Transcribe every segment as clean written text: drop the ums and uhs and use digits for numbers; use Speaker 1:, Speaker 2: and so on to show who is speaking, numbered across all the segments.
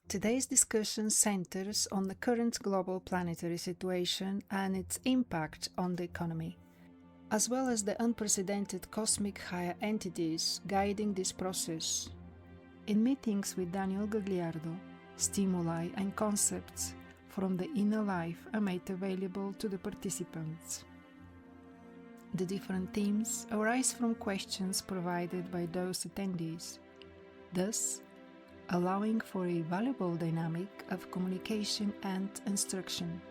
Speaker 1: Today's discussion centers on the current global planetary situation and its impact on the economy, as well as the unprecedented cosmic higher entities guiding this process. In meetings with Daniel Gagliardo, stimuli and concepts from the inner life are made available to the participants. The different themes arise from questions provided by those attendees, thus allowing for a valuable dynamic of communication and instruction.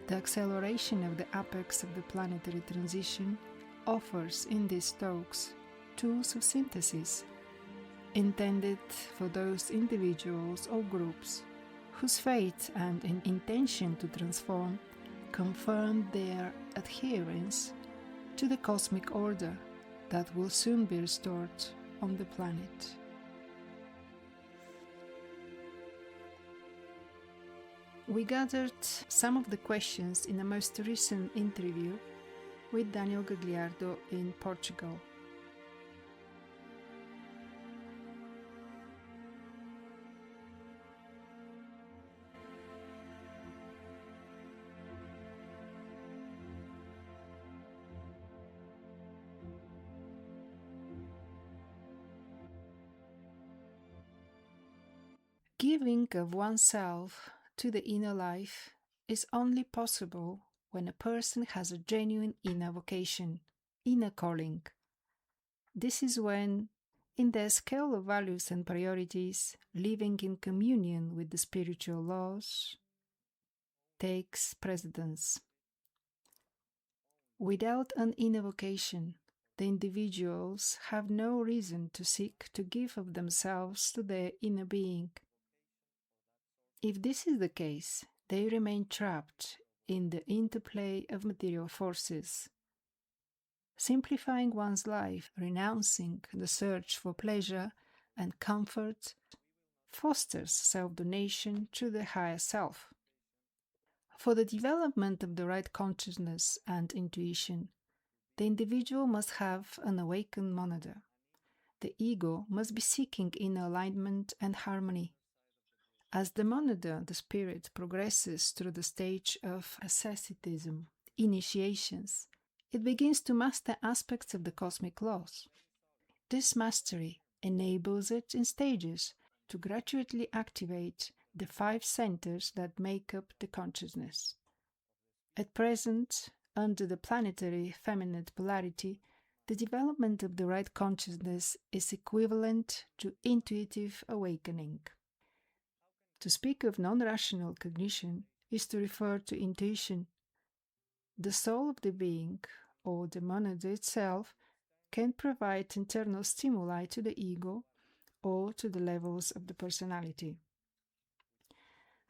Speaker 1: The acceleration of the apex of the planetary transition offers in these talks tools of synthesis intended for those individuals or groups whose faith and intention to transform confirm their adherence to the cosmic order that will soon be restored on the planet. We gathered some of the questions in a most recent interview with Daniel Gagliardo in Portugal. Giving of oneself to the inner life is only possible when a person has a genuine inner vocation, inner calling. This is when, in their scale of values and priorities, living in communion with the spiritual laws takes precedence. Without an inner vocation, the individuals have no reason to seek to give of themselves to their inner being. If this is the case, they remain trapped in the interplay of material forces. Simplifying one's life, renouncing the search for pleasure and comfort, fosters self-donation to the higher self. For the development of the right consciousness and intuition, the individual must have an awakened monada. The ego must be seeking inner alignment and harmony. As the monada, the spirit, progresses through the stage of asceticism, initiations, it begins to master aspects of the cosmic laws. This mastery enables it in stages to gradually activate the 5 centers that make up the consciousness. At present, under the planetary feminine polarity, the development of the right consciousness is equivalent to intuitive awakening. To speak of non-rational cognition is to refer to intuition. The soul of the being, or the monada itself, can provide internal stimuli to the ego or to the levels of the personality.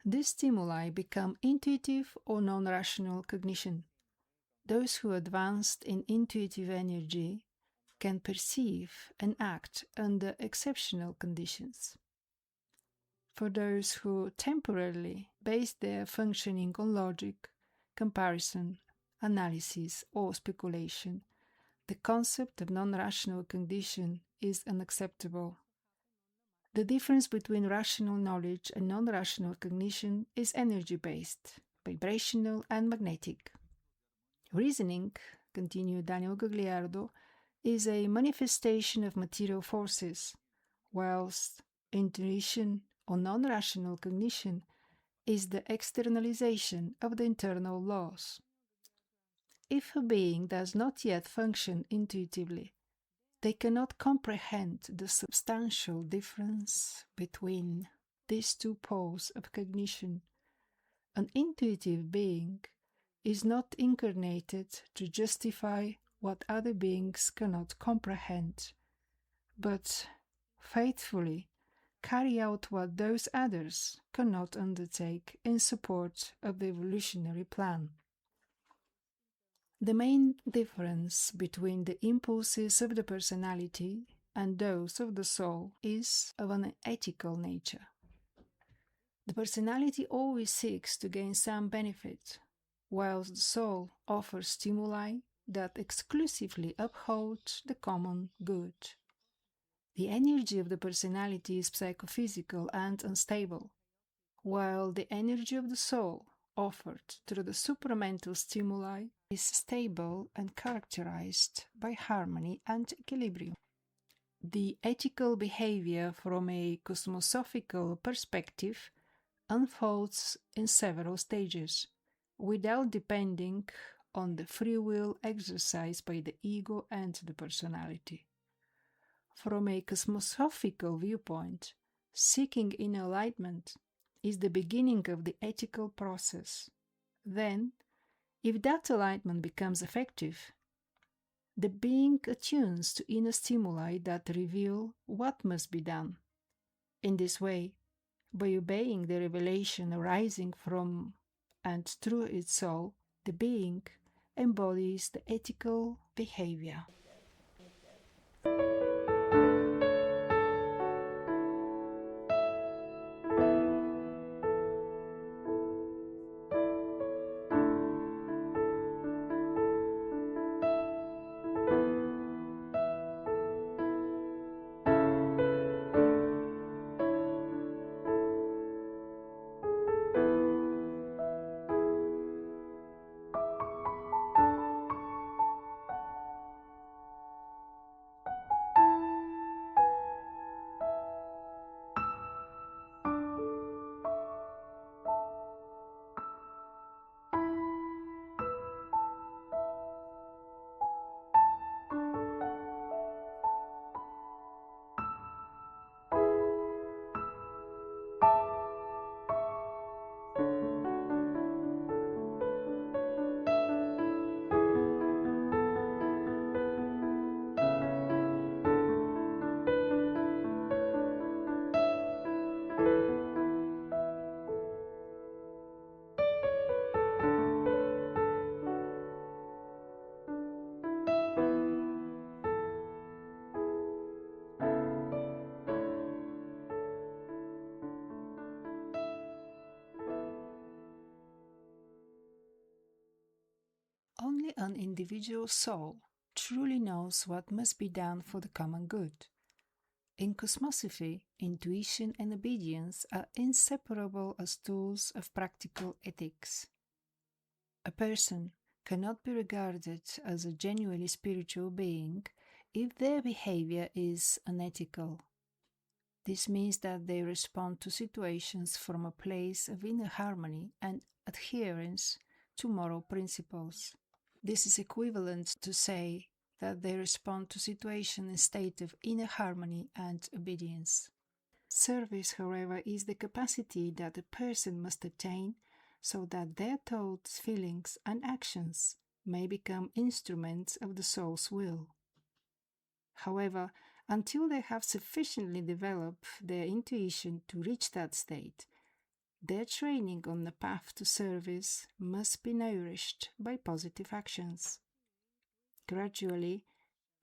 Speaker 1: These stimuli become intuitive or non-rational cognition. Those who advanced in intuitive energy can perceive and act under exceptional conditions. For those who temporarily base their functioning on logic, comparison, analysis, or speculation, the concept of non-rational condition is unacceptable. The difference between rational knowledge and non-rational cognition is energy-based, vibrational, and magnetic. Reasoning, continued Daniel Gagliardo, is a manifestation of material forces, whilst intuition or non-rational cognition is the externalization of the internal laws. If a being does not yet function intuitively, they cannot comprehend the substantial difference between these 2 poles of cognition. An intuitive being is not incarnated to justify what other beings cannot comprehend, but faithfully carry out what those others cannot undertake in support of the evolutionary plan. The main difference between the impulses of the personality and those of the soul is of an ethical nature. The personality always seeks to gain some benefit, whilst the soul offers stimuli that exclusively uphold the common good. The energy of the personality is psychophysical and unstable, while the energy of the soul, offered through the supramental stimuli, is stable and characterized by harmony and equilibrium. The ethical behavior from a cosmosophical perspective unfolds in several stages, without depending on the free will exercised by the ego and the personality. From a cosmosophical viewpoint, seeking inner enlightenment is the beginning of the ethical process. Then, if that enlightenment becomes effective, the being attunes to inner stimuli that reveal what must be done. In this way, by obeying the revelation arising from and through its soul, the being embodies the ethical behavior. Only an individual soul truly knows what must be done for the common good. In Cosmosophy, intuition and obedience are inseparable as tools of practical ethics. A person cannot be regarded as a genuinely spiritual being if their behavior is unethical. This means that they respond to situations from a place of inner harmony and adherence to moral principles. This is equivalent to say that they respond to situations in a state of inner harmony and obedience. Service, however, is the capacity that a person must attain so that their thoughts, feelings, and actions may become instruments of the soul's will. However, until they have sufficiently developed their intuition to reach that state, their training on the path to service must be nourished by positive actions. Gradually,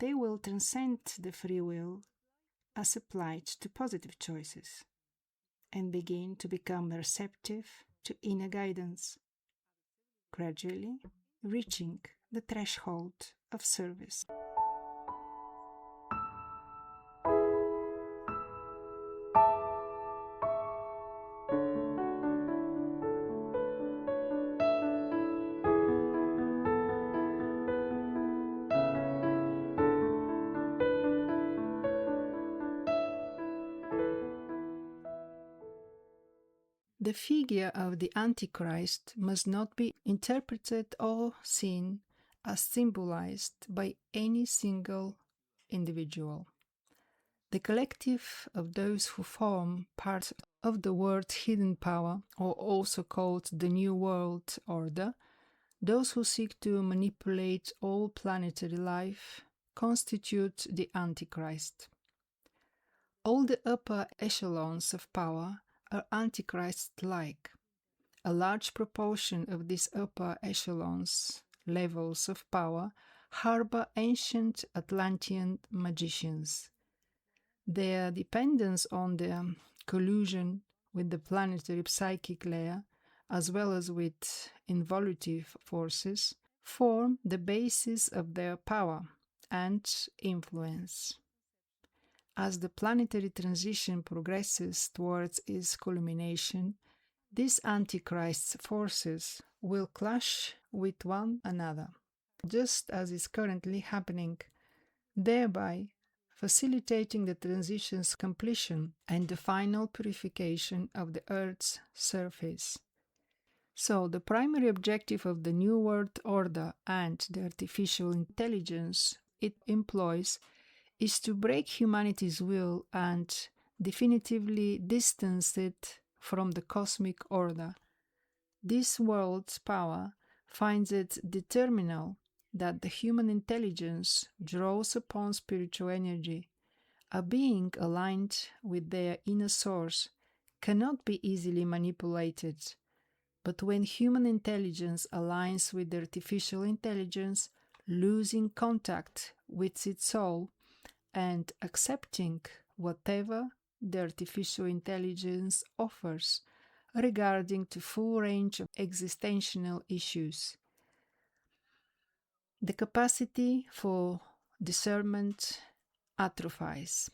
Speaker 1: they will transcend the free will as applied to positive choices and begin to become receptive to inner guidance, gradually reaching the threshold of service. The figure of the Antichrist must not be interpreted or seen as symbolized by any single individual. The collective of those who form part of the world hidden power, or also called the New World Order, those who seek to manipulate all planetary life, constitute the Antichrist. All the upper echelons of power are Antichrist-like. A large proportion of these upper echelons, levels of power, harbor ancient Atlantean magicians. Their dependence on the collusion with the planetary psychic layer, as well as with involutive forces, form the basis of their power and influence. As the planetary transition progresses towards its culmination, these Antichrist's forces will clash with one another, just as is currently happening, thereby facilitating the transition's completion and the final purification of the Earth's surface. So, the primary objective of the New World Order and the artificial intelligence it employs is to break humanity's will and definitively distance it from the cosmic order. This world's power finds it determinal that the human intelligence draws upon spiritual energy. A being aligned with their inner source cannot be easily manipulated, but when human intelligence aligns with the artificial intelligence, losing contact with its soul and accepting whatever the artificial intelligence offers regarding the full range of existential issues, the capacity for discernment atrophies.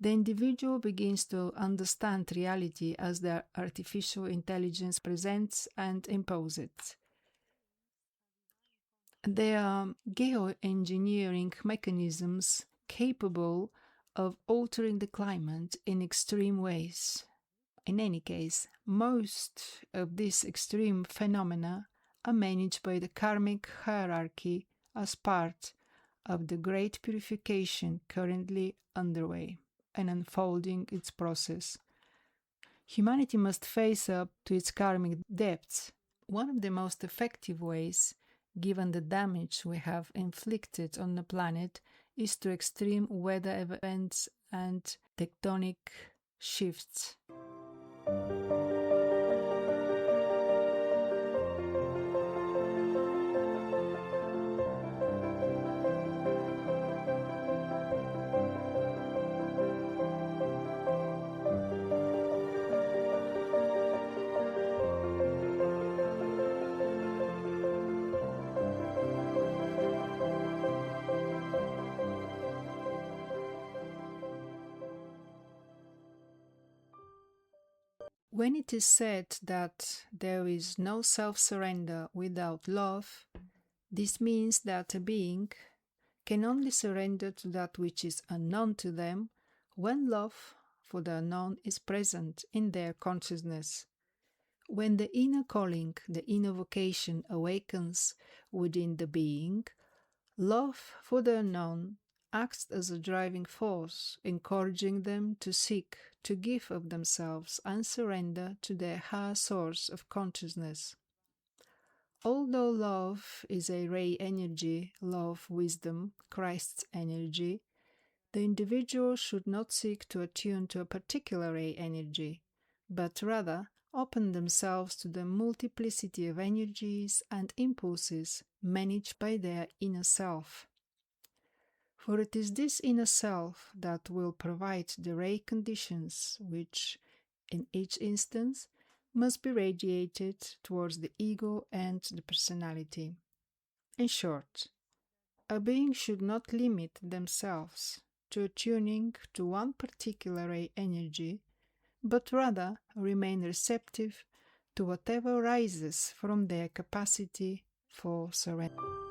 Speaker 1: The individual begins to understand reality as the artificial intelligence presents and imposes it. There are geoengineering mechanisms capable of altering the climate in extreme ways. In any case, most of these extreme phenomena are managed by the karmic hierarchy as part of the great purification currently underway and unfolding its process. Humanity must face up to its karmic depths. One of the most effective ways, given the damage we have inflicted on the planet, is through extreme weather events and tectonic shifts. When it is said that there is no self-surrender without love, this means that a being can only surrender to that which is unknown to them when love for the unknown is present in their consciousness. When the inner calling, the inner vocation awakens within the being, love for the unknown acts as a driving force, encouraging them to seek to give of themselves and surrender to their higher source of consciousness. Although love is a ray energy, love, wisdom, Christ's energy, the individual should not seek to attune to a particular ray energy, but rather open themselves to the multiplicity of energies and impulses managed by their inner self. For it is this inner self that will provide the ray conditions which, in each instance, must be radiated towards the ego and the personality. In short, a being should not limit themselves to attuning to one particular ray energy, but rather remain receptive to whatever arises from their capacity for surrender.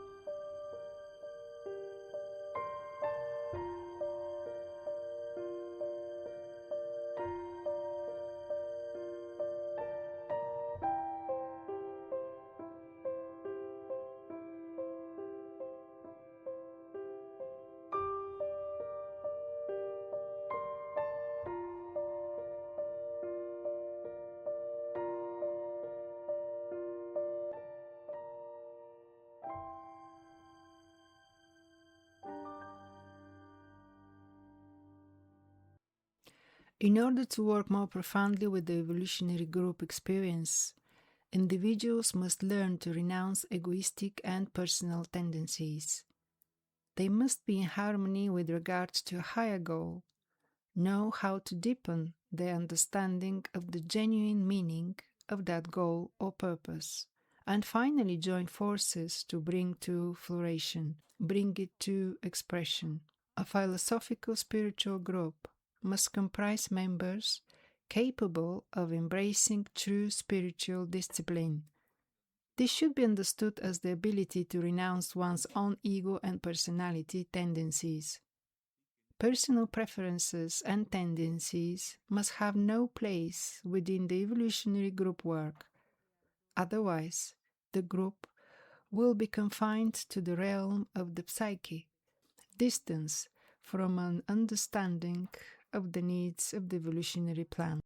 Speaker 1: In order to work more profoundly with the evolutionary group experience, individuals must learn to renounce egoistic and personal tendencies. They must be in harmony with regard to a higher goal, know how to deepen their understanding of the genuine meaning of that goal or purpose, and finally join forces to bring to fruition, bring it to expression. A philosophical spiritual group must comprise members capable of embracing true spiritual discipline. This should be understood as the ability to renounce one's own ego and personality tendencies. Personal preferences and tendencies must have no place within the evolutionary group work. Otherwise, the group will be confined to the realm of the psyche, distance from an understanding of the needs of the evolutionary plan.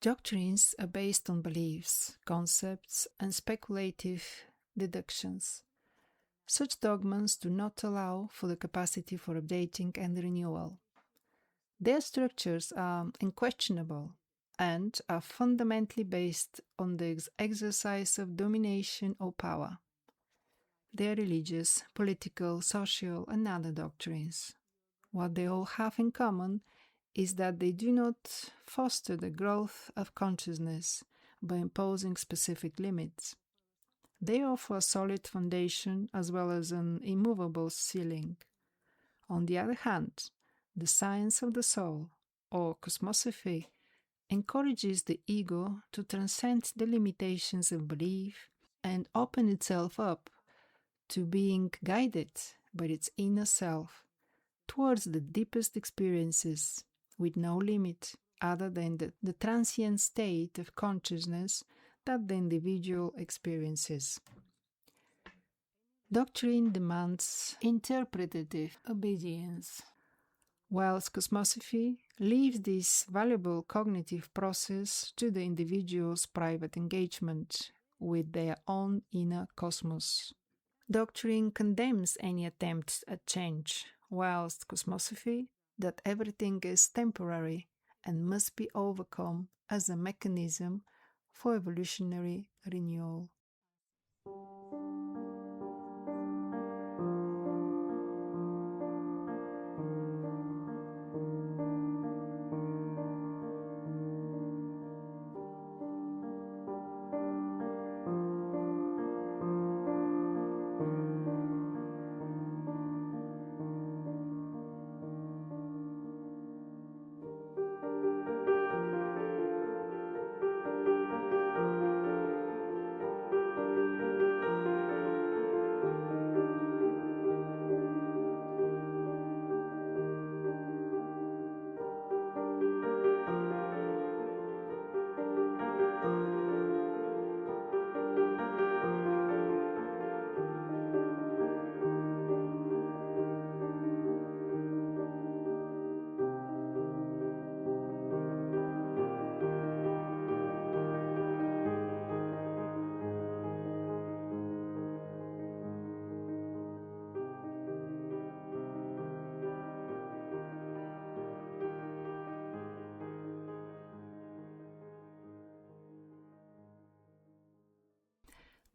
Speaker 1: Doctrines are based on beliefs, concepts, and speculative deductions. Such dogmas do not allow for the capacity for updating and renewal. Their structures are unquestionable and are fundamentally based on the exercise of domination or power. They are religious, political, social, and other doctrines. What they all have in common is that they do not foster the growth of consciousness by imposing specific limits. They offer a solid foundation as well as an immovable ceiling. On the other hand, the science of the soul, or Cosmosophy, encourages the ego to transcend the limitations of belief and open itself up to being guided by its inner self towards the deepest experiences with no limit other than the transient state of consciousness that the individual experiences. Doctrine demands interpretative obedience, whilst Cosmosophy leaves this valuable cognitive process to the individual's private engagement with their own inner cosmos. Doctrine condemns any attempt at change, whilst Cosmosophy that everything is temporary and must be overcome as a mechanism for evolutionary renewal.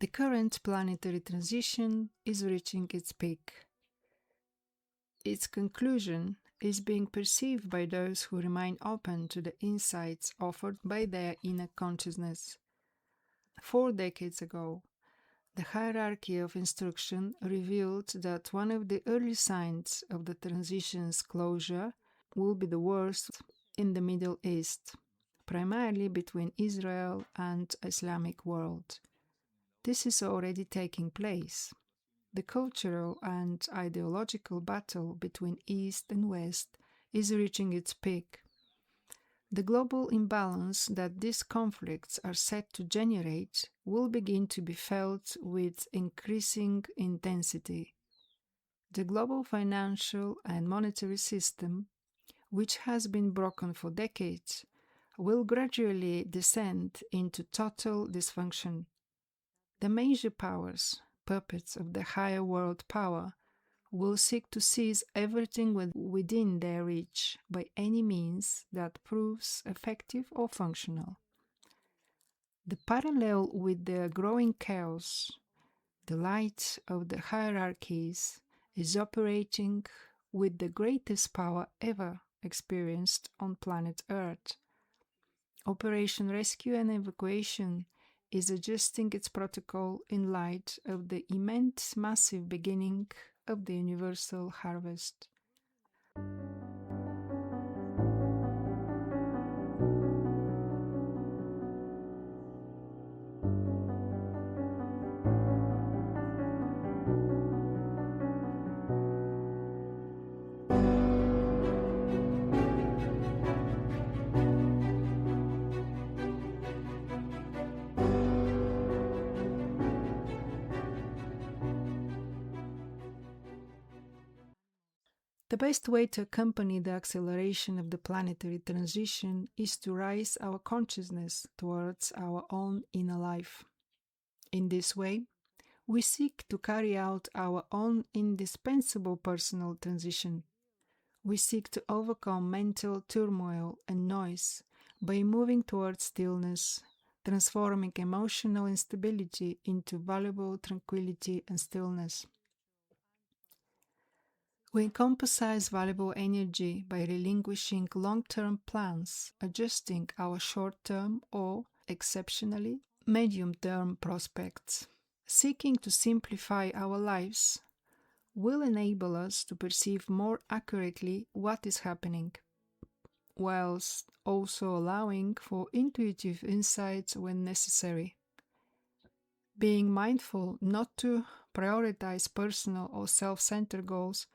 Speaker 1: The current planetary transition is reaching its peak. Its conclusion is being perceived by those who remain open to the insights offered by their inner consciousness. 4 decades ago, the hierarchy of instruction revealed that one of the early signs of the transition's closure will be the worst in the Middle East, primarily between Israel and Islamic world. This is already taking place. The cultural and ideological battle between East and West is reaching its peak. The global imbalance that these conflicts are set to generate will begin to be felt with increasing intensity. The global financial and monetary system, which has been broken for decades, will gradually descend into total dysfunction. The major powers, puppets of the higher world power, will seek to seize everything within their reach by any means that proves effective or functional. The parallel with the growing chaos, the light of the hierarchies, is operating with the greatest power ever experienced on planet Earth. Operation Rescue and Evacuation is adjusting its protocol in light of the immense massive beginning of the universal harvest. The best way to accompany the acceleration of the planetary transition is to raise our consciousness towards our own inner life. In this way, we seek to carry out our own indispensable personal transition. We seek to overcome mental turmoil and noise by moving towards stillness, transforming emotional instability into valuable tranquility and stillness. We encompass valuable energy by relinquishing long-term plans, adjusting our short-term or, exceptionally, medium-term prospects. Seeking to simplify our lives will enable us to perceive more accurately what is happening, whilst also allowing for intuitive insights when necessary. Being mindful not to prioritize personal or self-centered goals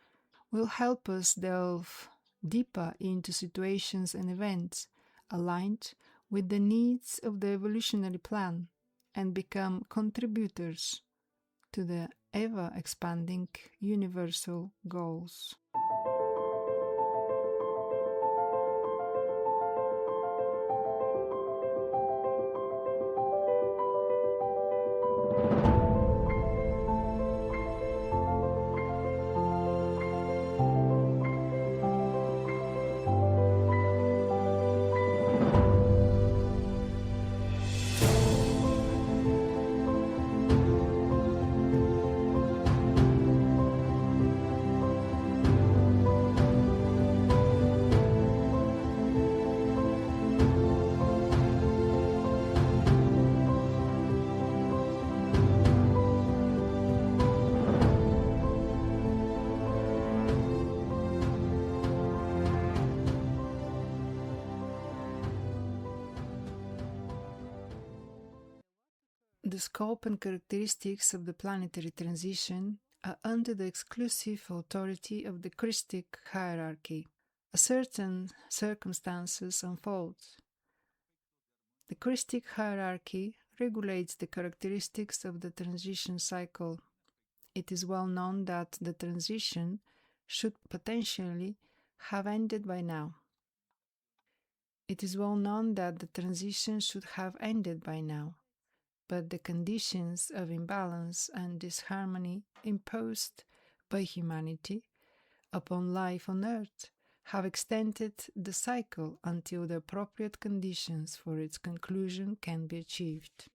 Speaker 1: will help us delve deeper into situations and events aligned with the needs of the evolutionary plan and become contributors to the ever-expanding universal goals. The scope and characteristics of the planetary transition are under the exclusive authority of the Christic hierarchy. A certain circumstances unfold. The Christic hierarchy regulates the characteristics of the transition cycle. It is well known that the transition should potentially have ended by now. It is well known that the transition should have ended by now. But the conditions of imbalance and disharmony imposed by humanity upon life on Earth have extended the cycle until the appropriate conditions for its conclusion can be achieved.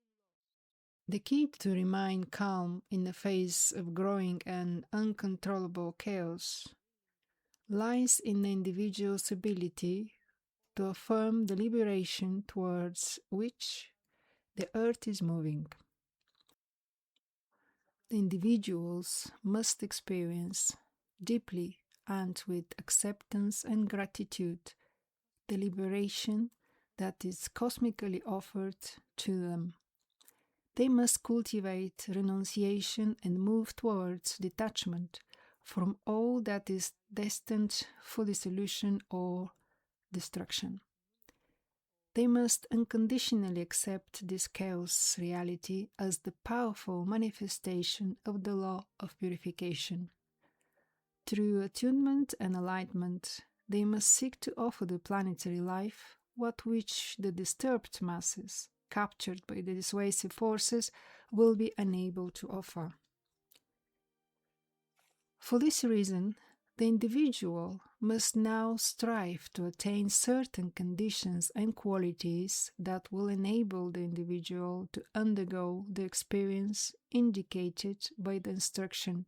Speaker 1: The key to remain calm in the face of growing and uncontrollable chaos lies in the individual's ability to affirm the liberation towards which the Earth is moving. The individuals must experience deeply and with acceptance and gratitude the liberation that is cosmically offered to them. They must cultivate renunciation and move towards detachment from all that is destined for dissolution or destruction. They must unconditionally accept this chaos reality as the powerful manifestation of the law of purification. Through attunement and enlightenment, they must seek to offer the planetary life what which the disturbed masses, captured by the dissuasive forces, will be unable to offer. For this reason, the individual must now strive to attain certain conditions and qualities that will enable the individual to undergo the experience indicated by the instruction.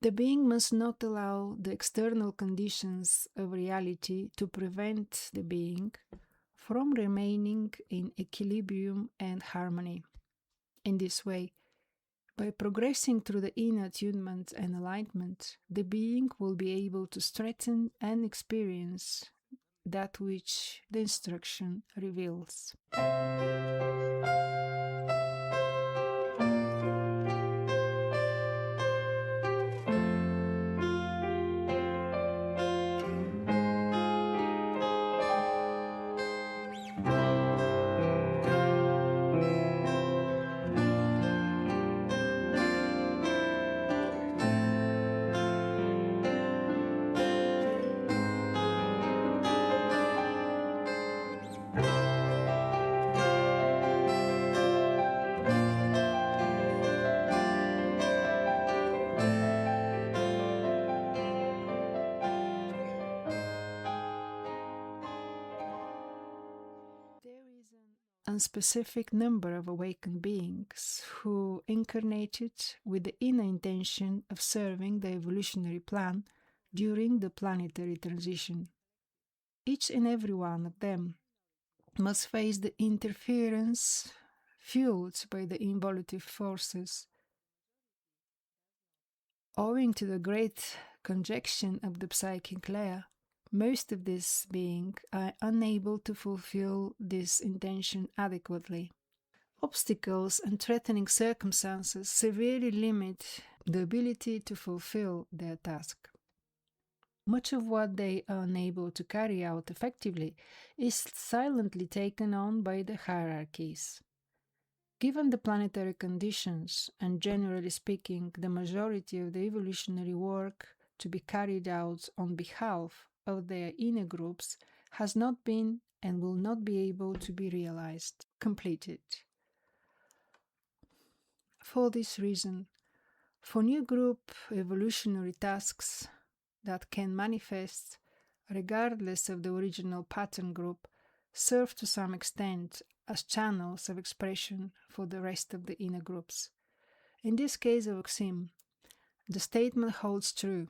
Speaker 1: The being must not allow the external conditions of reality to prevent the being from remaining in equilibrium and harmony. In this way, by progressing through the inner attunement and enlightenment, the being will be able to strengthen and experience that which the instruction reveals. Specific number of awakened beings who incarnated with the inner intention of serving the evolutionary plan during the planetary transition. Each and every one of them must face the interference fueled by the involutive forces. Owing to the great conjunction of the psychic layer, most of these beings are unable to fulfill this intention adequately. Obstacles and threatening circumstances severely limit the ability to fulfill their task. Much of what they are unable to carry out effectively is silently taken on by the hierarchies. Given the planetary conditions, and generally speaking, the majority of the evolutionary work to be carried out on behalf of their inner groups has not been and will not be able to be realized, completed. For this reason, for new group evolutionary tasks that can manifest regardless of the original pattern group serve to some extent as channels of expression for the rest of the inner groups. In this case of Oxim, the statement holds true.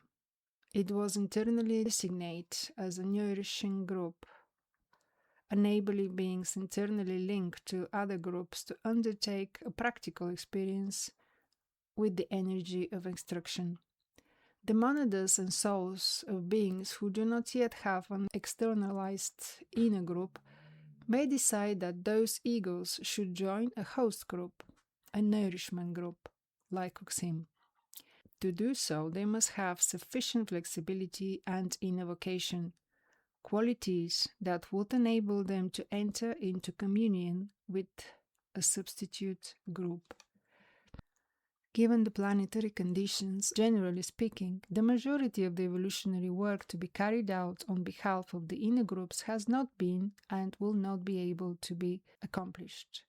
Speaker 1: It was internally designated as a nourishing group, enabling beings internally linked to other groups to undertake a practical experience with the energy of instruction. The monadas and souls of beings who do not yet have an externalized inner group may decide that those egos should join a host group, a nourishment group, like Oxim. To do so, they must have sufficient flexibility and inner vocation, qualities that would enable them to enter into communion with a substitute group. Given the planetary conditions, generally speaking, the majority of the evolutionary work to be carried out on behalf of the inner groups has not been and will not be able to be accomplished.